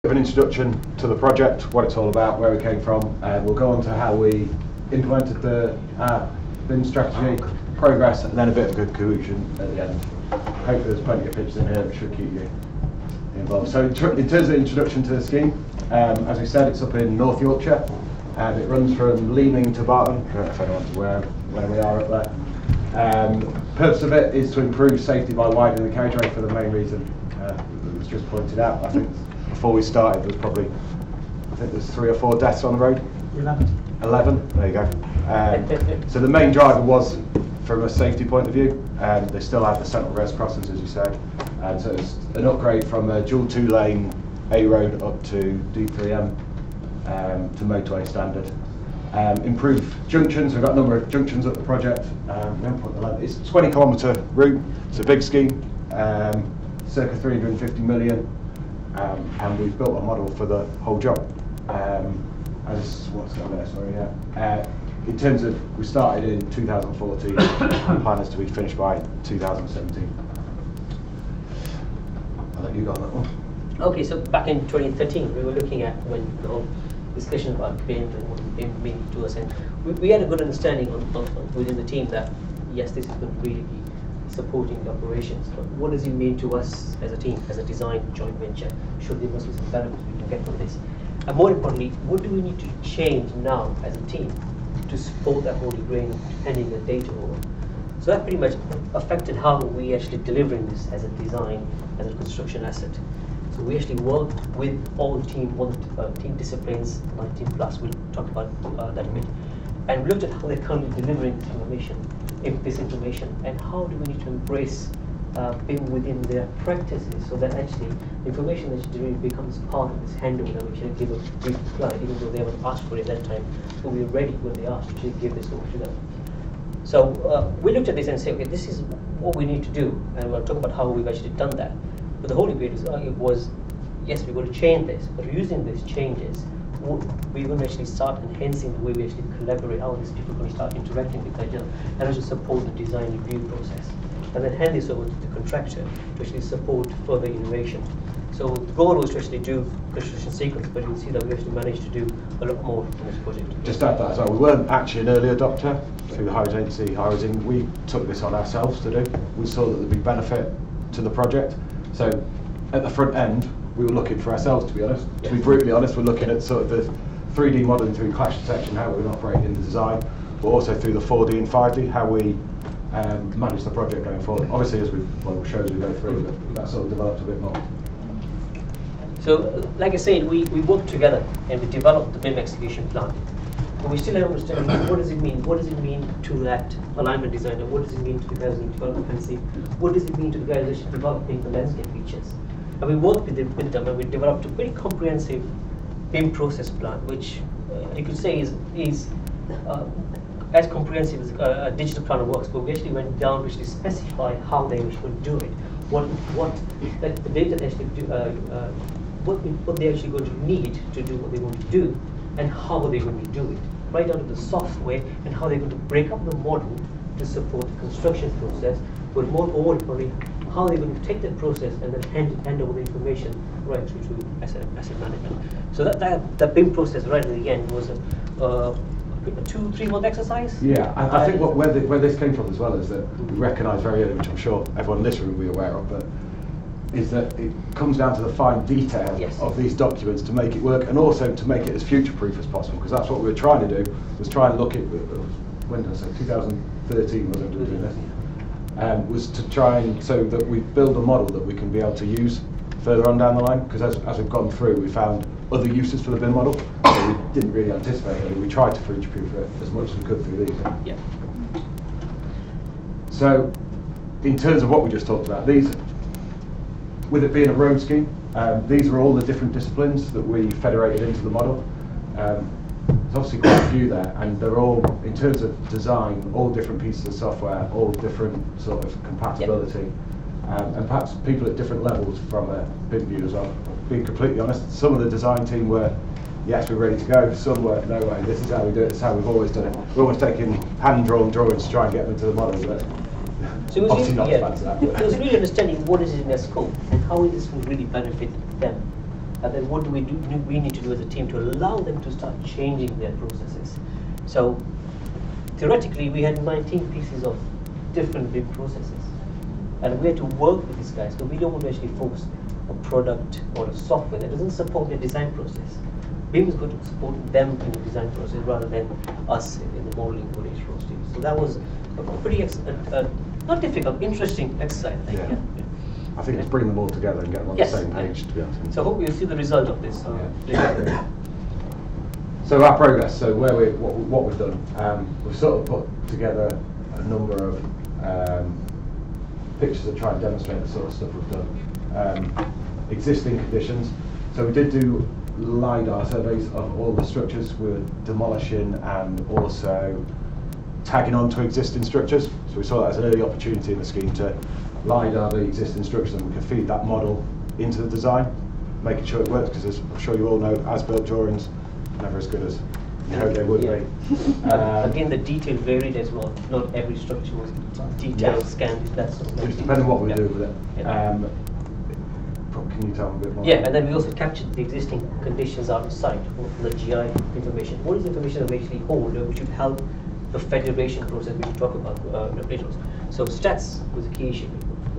Of an introduction to the project, what it's all about, where we came from, and we'll go on to how we implemented the BIM strategy, progress, and then a bit of a conclusion at the end. Hopefully there's plenty of pictures in here that should keep you involved. So in terms of the introduction to the scheme, as we said, it's up in North Yorkshire, and it runs from Leeming to Barton. I don't know if anyone's aware where we are up there. Purpose of it is to improve safety by widening the carriageway for the main reason that was just pointed out. I think before we started, there was probably, I think there's 3 or 4 deaths on the road. 11. There you go. So the main driver was from a safety point of view. They still have the central res crossings, as you said. So it's an upgrade from a dual 2-lane A road up to D3M to motorway standard. Improve junctions. We've got a number of junctions at the project. It's a 20-kilometre route. It's a big scheme, circa 350 million. And we've built a model for the whole job. In terms of, we started in 2014, the plan is to be finished by 2017. I'll let you go on that one. Okay, so back in 2013, we were looking at when the whole discussion about BIM and what BIM means to us, and we had a good understanding within the team that yes, this is going to really be supporting the operations, but what does it mean to us as a team, as a design joint venture? Should there must be some benefits we can get from this? And more importantly, what do we need to change now as a team to support that holy grail of handing the data over? So that pretty much affected how we actually delivering this as a design, as a construction asset. So we actually worked with all team disciplines, 19 plus, we'll talk about that a bit, and we looked at how they're currently delivering this information, and how do we need to embrace BIM within their practices, so that actually the information that you becomes part of this handover that we should give a brief reply, even though they haven't asked for it at that time, but we were ready when they asked to give this over to them. So we looked at this and said, okay, this is what we need to do, and we'll talk about how we've actually done that. But the holy grail was, yes, we're going to change this, but using these changes, we're going to actually start enhancing the way we actually collaborate, how these people are going to start interacting with each other, and also support the design review process. And then hand this over to the contractor to actually support further innovation. So the goal was to actually do construction sequence, but you'll see that we actually managed to do a lot more in this project. Just add that as well, we weren't actually an early adopter through the Hires Agency, Housing. We took this on ourselves to do. We saw that there'd be benefit to the project. So at the front end, we were looking for ourselves, to be honest. To be brutally honest, we're looking at sort of the 3D modelling through clash detection, how we operate in the design, but also through the 4D and 5D, how we manage the project going forward. Obviously, as we'll show as we go through, but that sort of developed a bit more. So, like I said, we worked together and we developed the BIM execution plan. But we still have understanding, what does it mean? What does it mean to that alignment designer? What does it mean to the guys in development? What does it mean to the guys actually developing the landscape features? And we worked with them and we developed a pretty comprehensive BIM process plan, which you could say is as comprehensive as a digital planner works, but we actually went down to actually specify how they should do it, the data they actually do, what they're actually going to need to do what they want to do, and how they're going to do it, right down to the software and how they're going to break up the model to support the construction process, but more importantly, how they're going to take that process and then hand over the information right through to asset management. So that BIM process right at the end was a 2-3 month exercise. Yeah, I think where this came from as well is that we recognise very early, which I'm sure everyone in this room will be aware of, but is that it comes down to the fine detail of these documents to make it work, and also to make it as future-proof as possible, because that's what we were trying to do, was try and look at, when did I say, 2013 was when we were doing this, was to try and, so that we build a model that we can be able to use further on down the line, because as we've gone through, we found other uses for the BIM model that we didn't really anticipate, and we tried to future-proof it as much as we could through these. Yeah. So, in terms of what we just talked about, these, with it being a road scheme, these are all the different disciplines that we federated into the model. There's obviously quite a few there, and they're all, in terms of design, all different pieces of software, all different sort of compatibility, and perhaps people at different levels from a BIM view as well. Being completely honest, some of the design team were, yes, we're ready to go. Some were, no way, this is how we do it, this is how we've always done it. We're almost taking hand-drawn drawings to try and get them into the model, but so it was obviously not as bad as that. It was really understanding what is in their scope and how this will really benefit them. And then what do we need to do as a team to allow them to start changing their processes? So theoretically, we had 19 pieces of different BIM processes, and we had to work with these guys, because we don't want to actually force a product or a software that doesn't support their design process. BIM is going to support them in the design process rather than us in the modeling or HRO stage. So that was a pretty not difficult, interesting exercise, I think. Yeah. Yeah. I think it's bringing them all together and getting them on the same page, to be honest. So I hope you'll see the result of this. So our progress, so what we've done, we've sort of put together a number of pictures that try and demonstrate the sort of stuff we've done. Existing conditions, so we did do LiDAR surveys of all the structures we were demolishing and also tagging on to existing structures. So we saw that as an early opportunity in the scheme to LiDAR the existing structures, and we can feed that model into the design, making sure it works, because as I'm sure you all know, as-built drawings never as good as you hope they would be. Again, the detail varied as well. Not every structure was detailed, scanned, that sort of thing. It depends on what we do with it. Yeah. Can you tell me a bit more? Yeah, and then we also captured the existing conditions out of sight for the GI information. What is the information that we actually hold, which would help the federation process we will talk about later on. So stats was a key issue,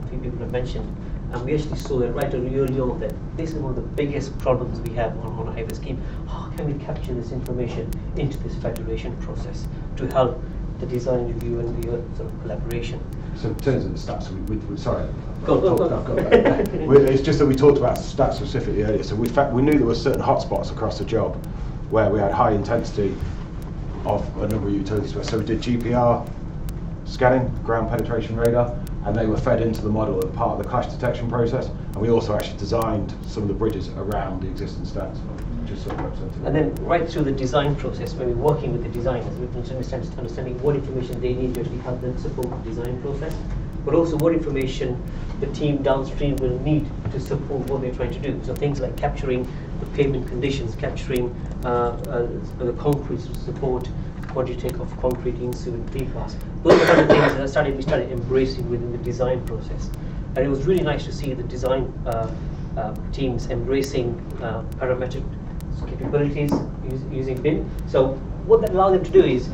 a few people have mentioned, and we actually saw that right early on that this is one of the biggest problems we have on a highway scheme. How can we capture this information into this federation process to help the design review and the sort of collaboration? So in terms of the stats, sorry, Go. it's just that we talked about stats specifically earlier. So we knew there were certain hotspots across the job where we had high intensity of a number of utilities. So we did GPR scanning, ground penetration radar, and they were fed into the model as part of the clash detection process. And we also actually designed some of the bridges around the existing stacks, just sort of representing. And then right through the design process, when we're working with the designers, we can understanding what information they need to actually help them support the design process, but also what information the team downstream will need to support what they're trying to do. So things like capturing the pavement conditions, capturing the concrete to support what do you take off concrete into and precast. Those are the kind of things that we started embracing within the design process. And it was really nice to see the design teams embracing parametric capabilities using BIM. So what that allowed them to do is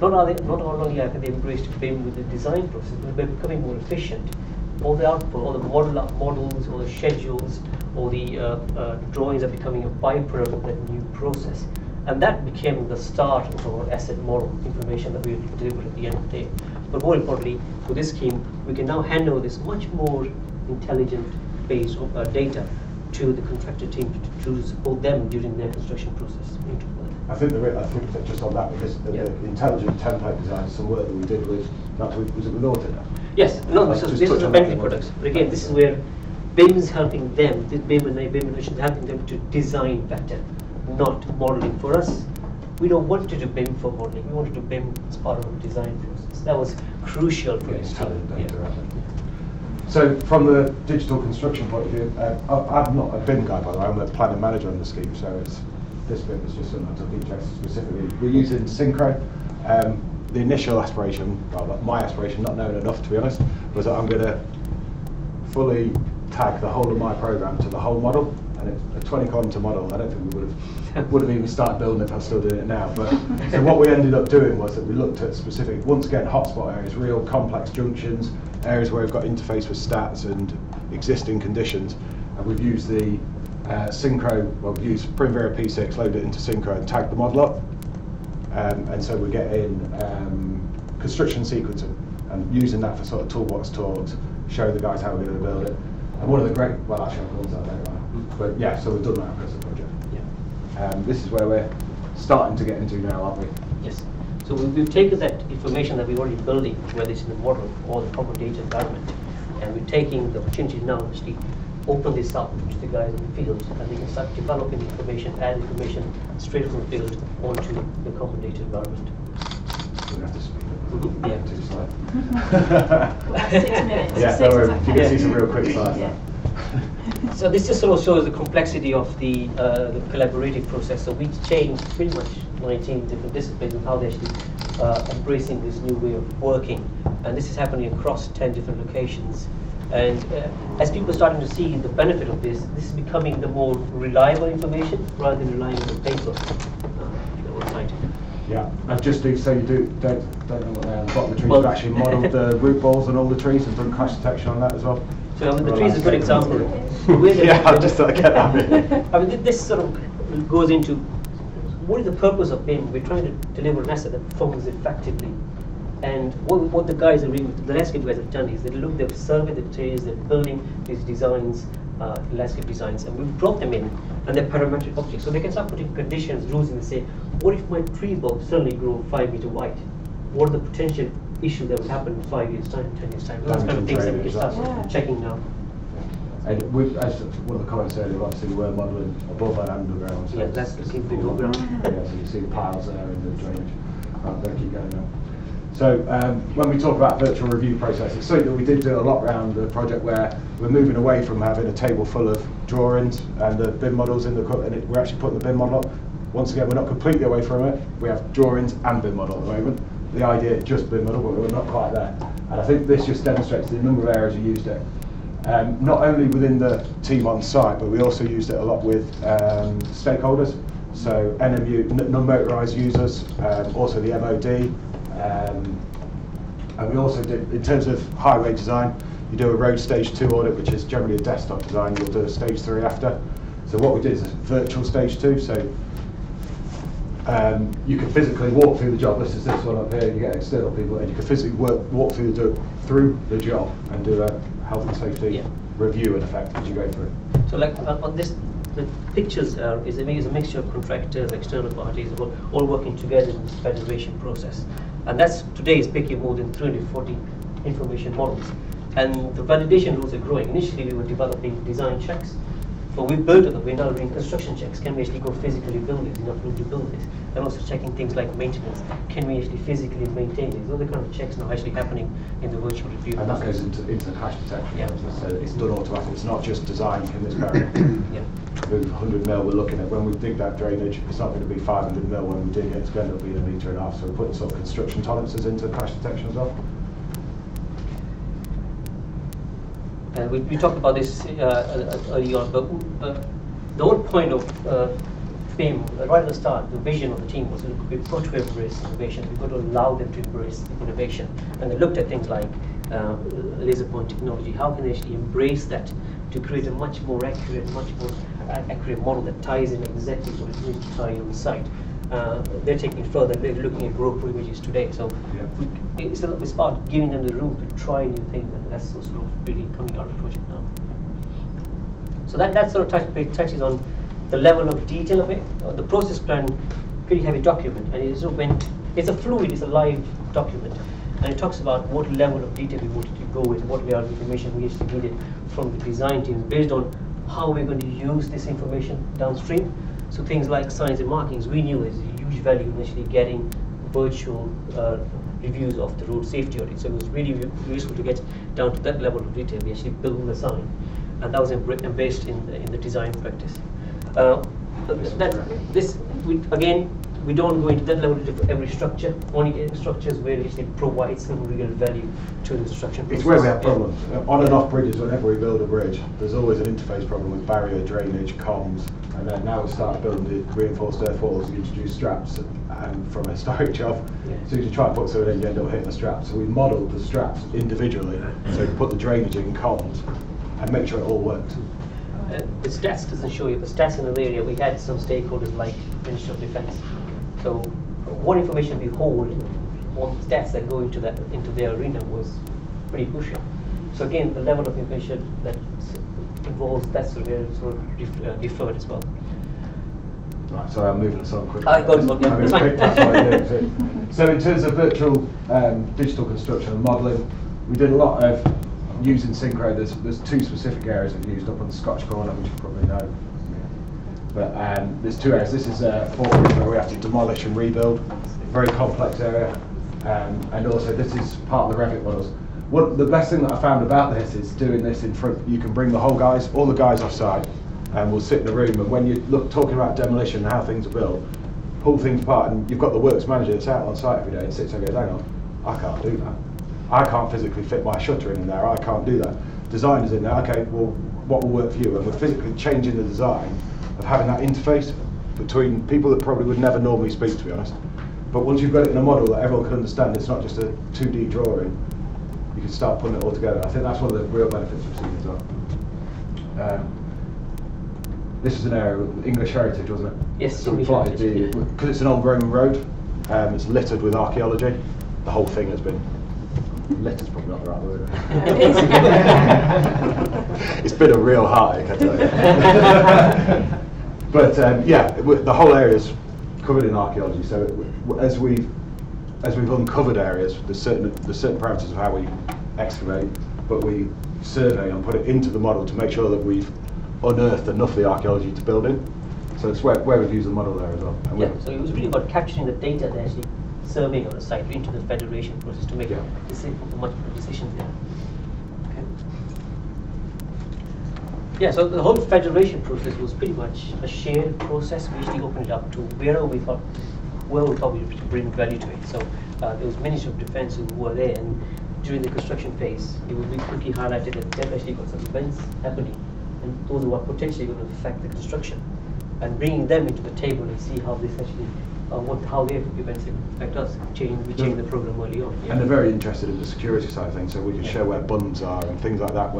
not only have they embraced BIM with the design process, but they're becoming more efficient. All the output, all the models, all the schedules, all the drawings are becoming a byproduct of that new process. And that became the start of our asset model information that we delivered at the end of the day. But more importantly, with this scheme, we can now hand over this much more intelligent base of data to the contractor team to support them during their construction process. I think that just on that, because the intelligent template design, some work that we did with, was it with Autodesk? Yes, no, this is the Bentley products. But again, this is where BIM is helping them, BIM is helping them to design better, not modeling. For us, we don't want to do BIM for modeling, we want to do BIM as part of the design process. That was crucial for us. So from the digital construction point of view, I'm not a BIM guy, by the way, I'm a planning manager on the scheme, so this bit was just something I took interest specifically. We're using Synchro. The initial aspiration, well, my aspiration, not knowing enough to be honest, was that I'm going to fully tag the whole of my program to the whole model, and it's a 20 column to model. I don't think we would have even started building if I was still doing it now. But so what we ended up doing was that we looked at specific, once again, hotspot areas, real complex junctions, areas where we've got interface with stats and existing conditions, and we've used the Synchro, well, we've used Primavera P6, loaded it into Synchro and tagged the model up. And so we're getting construction sequencing and using that for sort of toolbox talks, show the guys how we're going to build it. And one of the great, well actually I'll call that later on. But yeah, so we've done that across the project. Yeah. This is where we're starting to get into now, aren't we? Yes. So we've taken that information that we're already building, whether it's in the model or the proper data environment, and we're taking the opportunity now to actually open this up to the guys in the field, and they can start developing information, add information straight from the field onto the common data environment. We have to speak. Yeah. 2 slides. 6 minutes. Yeah, don't worry, you can see some real quick slides. Yeah. So this just sort of shows the complexity of the collaborative process. So we changed pretty much 19 different disciplines and how they're actually embracing this new way of working. And this is happening across 10 different locations. And as people are starting to see the benefit of this, this is becoming the more reliable information rather than relying on paper on site. Yeah, and just do so you don't know what they are. The bottom of the trees. Well, We've actually modelled the root balls on all the trees and done crash detection on that as well. So I mean, the tree is a good example. Yeah, I just thought I'd get that in. I mean, this sort of goes into what is the purpose of BIM? We're trying to deliver an asset that functions effectively. And what the guys are doing, the landscape guys have done is they've surveyed the trees, they're building these designs, landscape designs, and we've brought them in, and they're parametric objects. So they can start putting conditions, rules, and say, what if my tree bulb suddenly grow 5 meters wide? What are the potential issues that will happen in 5 years' time, 10 years' time? Those kind of things that we can start checking now. And as one of the comments earlier, obviously we're modelling above and underground. So yeah, that's looking below ground. Yeah, so you see the piles there in the drainage. I'm going to keep going now. So when we talk about virtual review process, it's something that we did do a lot around the project where we're moving away from having a table full of drawings and the BIM models in the and we're actually putting the BIM model up. Once again, we're not completely away from it. We have drawings and BIM model at the moment. The idea is just BIM model, but we're not quite there. And I think this just demonstrates the number of areas we used it. Not only within the team on site, but we also used it a lot with stakeholders. So NMU, non-motorised users, also the MOD. And we also did, in terms of highway design, you do a road stage 2 audit, which is generally a desktop design. You'll do a stage 3 after. So what we did is a virtual stage 2. So you can physically walk through the job. This is this one up here. You get external people, and you can physically walk through the job and do a health and safety review in effect as you go through. So like on this, the pictures is a mixture of contractors, external parties, all working together in this federation process. And that's today is picking more than 340 information models. And the validation rules are growing. Initially we were developing design checks, but we built it, we're now doing construction checks. Can we actually go physically build this? Enough room to build this? And also checking things like maintenance. Can we actually physically maintain this? All the kind of checks now actually happening in the virtual review. And that goes into the crash detection. Yeah. So it's done automatically. It's not just design in this area. Yeah. With 100 mil, we're looking at when we dig that drainage, it's not going to be 500 mil when we dig it, it's going to be 1.5 meters. So we're putting sort of construction tolerances into crash detection as well. We talked about this early on, but the whole point of BIM, right at the start, the vision of the team was we've got to embrace innovation, we've got to allow them to embrace innovation. And they looked at things like laser point technology, how can they actually embrace that to create a much more accurate model that ties in exactly what it needs to tie on the site. They're taking it further, they're looking at broker images today. So it's about giving them the room to try new things, and that's sort of really coming out of the project now. So that sort of touches on the level of detail of it. The process plan, pretty heavy document, and it's a fluid, it's a live document, and it talks about what level of detail we wanted to go with, what level of information we actually needed from the design team based on how we're going to use this information downstream. So things like signs and markings, we knew there's a huge value in actually getting virtual reviews of the road safety audit. So it was really useful to get down to that level of detail. We actually built the sign, and that was embraced in the design practice. We don't go into that level for every structure. Only structures where it actually provides some real value to the construction process. It's where we have problems. On and off bridges, whenever we build a bridge, there's always an interface problem with barrier, drainage, comms, and then now we start building the reinforced earth walls, we introduce straps, and from a historic job, as soon as you try and put something in, you end up hitting the straps. So we modelled the straps individually, so you put the drainage in, comms, and make sure it all works. The stats doesn't show you, the stats in the area, we had some stakeholders like Ministry of Defence. So what information we hold on stats that go into their arena was pretty crucial. So again, the level of information that involves that sort of deferred as well. Right, sorry, I'm moving this on quickly. That's fine. So in terms of virtual digital construction and modelling, we did a lot of using Synchro. There's two specific areas that we used up on the Scotch corner, which you probably know. But there's two areas. This is Fort where we have to demolish and rebuild. Very complex area. And also this is part of the Revit models. The best thing that I found about this is doing this in front. You can bring all the guys off site, and we'll sit in the room. And when you talking about demolition and how things are built, pull things apart, and you've got the works manager that's out on site every day and sits there and goes, hang on, I can't do that. I can't physically fit my shutter in there. I can't do that. designers in there, okay, well, what will work for you? And we're physically changing the design of having that interface between people that probably would never normally speak, to be honest. But once you've got it in a model that everyone can understand, it's not just a 2D drawing, you can start putting it all together. I think that's one of the real benefits of seeing as well. This is an area of English heritage, wasn't it? Yes, so we plotted the, because it's an old Roman road, it's littered with archaeology. The whole thing has been, littered's probably not the right word. It's been a real heartache, I tell you. But yeah, the whole area is covered in archaeology. So as we've uncovered areas, there's certain parameters of how we excavate, but we survey and put it into the model to make sure that we've unearthed enough of the archaeology to build in. So it's where we've used the model there as well. And yeah, so it was really about capturing the data that actually surveying on the site into the federation process to make much more decisions there. Okay. Yeah, so the whole federation process was pretty much a shared process. We actually opened it up to where we thought we would bring value to it. So there was Ministry of Defence who were there, and during the construction phase, it will be quickly highlighted that they've actually got some events happening, and those who are potentially going to affect the construction, and bringing them into the table and see how this actually, how their events affect us. We changed the program early on. Yeah. And they're very interested in the security side of things, so we can show where bunds are and things like that,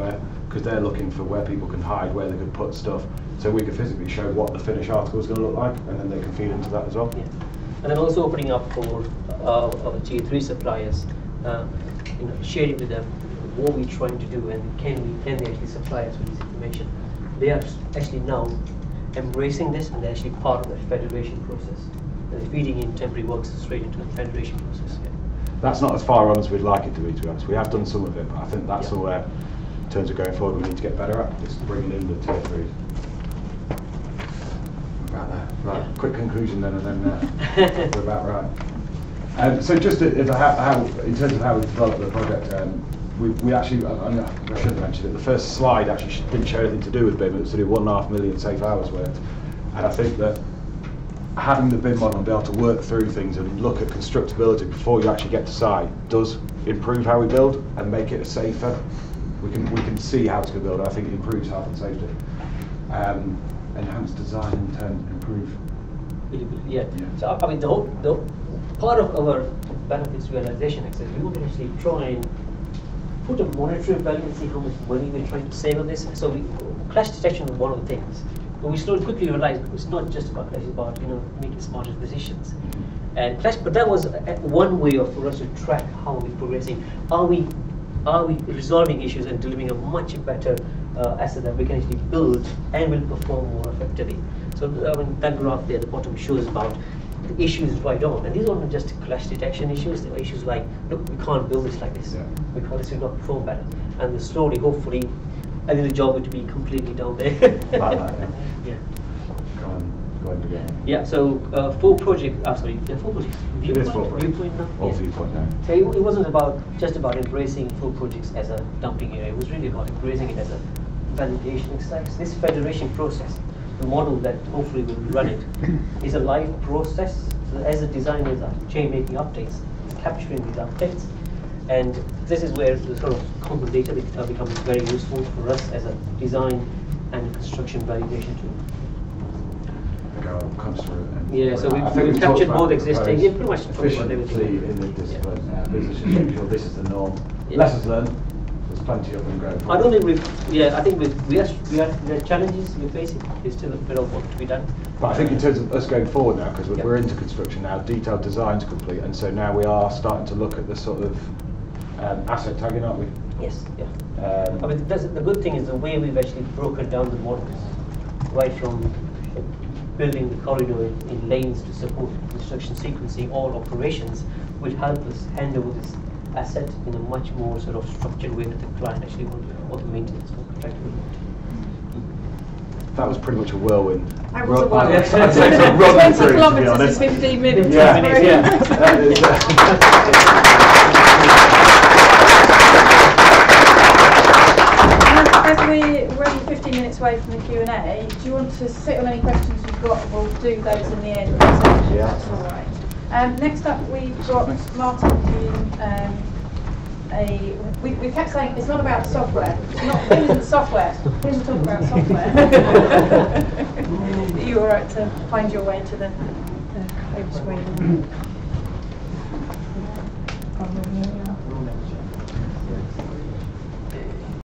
because they're looking for where people can hide, where they can put stuff, so we can physically show what the finished article is going to look like, and then they can feed into that as well. Yeah. And then also opening up for our Tier 3 suppliers, sharing with them what we're trying to do, and can they actually supply us with this information. They are actually now embracing this, and they're actually part of the federation process. And they're feeding in temporary works straight into the federation process. Yeah. That's not as far on as we'd like it to be honest. We have done some of it, but I think that's all where, in terms of going forward, we need to get better at, is bringing in the Tier 3s. About there. Right, quick conclusion then, and then we're about right. So just in terms of how we developed the project, we actually, I should have mentioned it, the first slide actually didn't show anything to do with BIM, it was to do 1.5 million safe hours worth. And I think that having the BIM model and be able to work through things and look at constructability before you actually get to site does improve how we build and make it safer. We can see how it's going to build. I think it improves health and safety. Enhanced design in turn improve. Yeah. So I mean, the part of our benefits realization exercise, we want to actually try and put a monetary value and see how much money we're trying to save on this. So clash detection was one of the things, but we slowly quickly realized it's not just about clash; it's about making smarter decisions. And clash, but that was one way for us to track how we're progressing. Are we resolving issues and delivering a much better asset that we can actually build and will perform more effectively? So that graph there at the bottom shows about the issues right on, and these are not just clash detection issues. There are issues like, look, we can't build this like this. Because this will not perform better, and then slowly, hopefully, I think the job would be completely down there. Like that, yeah. Go on again. Yeah. So 4 projects. Sorry, 4 projects. Viewpoint now. All viewpoint now. So it wasn't just about embracing full projects as a dumping area. It was really about embracing it as a validation exercise. This federation process, the model that hopefully will run it, is a live process. So as the designers are making updates, it's capturing these updates. And this is where the sort of common data becomes very useful for us as a design and construction validation tool. Yeah, so we've captured both existing, pretty much efficiency in the discipline, business as usual, this is the norm. Lessons learned, there's plenty of them going forward. I don't think I think we have challenges we're facing, there's still a bit of work to be done. But I think in terms of us going forward now, because we're into construction now, detailed design's complete, and so now we are starting to look at the sort of asset tagging, aren't we? Yes, yeah. I mean, the good thing is the way we've actually broken down the models, right from building the corridor in lanes to support construction sequencing, all operations, will help us hand over this asset in a much more sort of structured way that the client actually will, or the maintenance contractor will want. That was pretty much a whirlwind. That was a whirlwind. 20 kilometres in 15 minutes. Yeah. As we're only 15 minutes away from the Q&A, do you want to sit on any questions you've got? We'll do those in the end. Yeah. That's all right. Next up, we've got Martin we kept saying it's not about software. It's not BIM isn't software. BIM is talk about software. Are you all right to find your way to the home screen?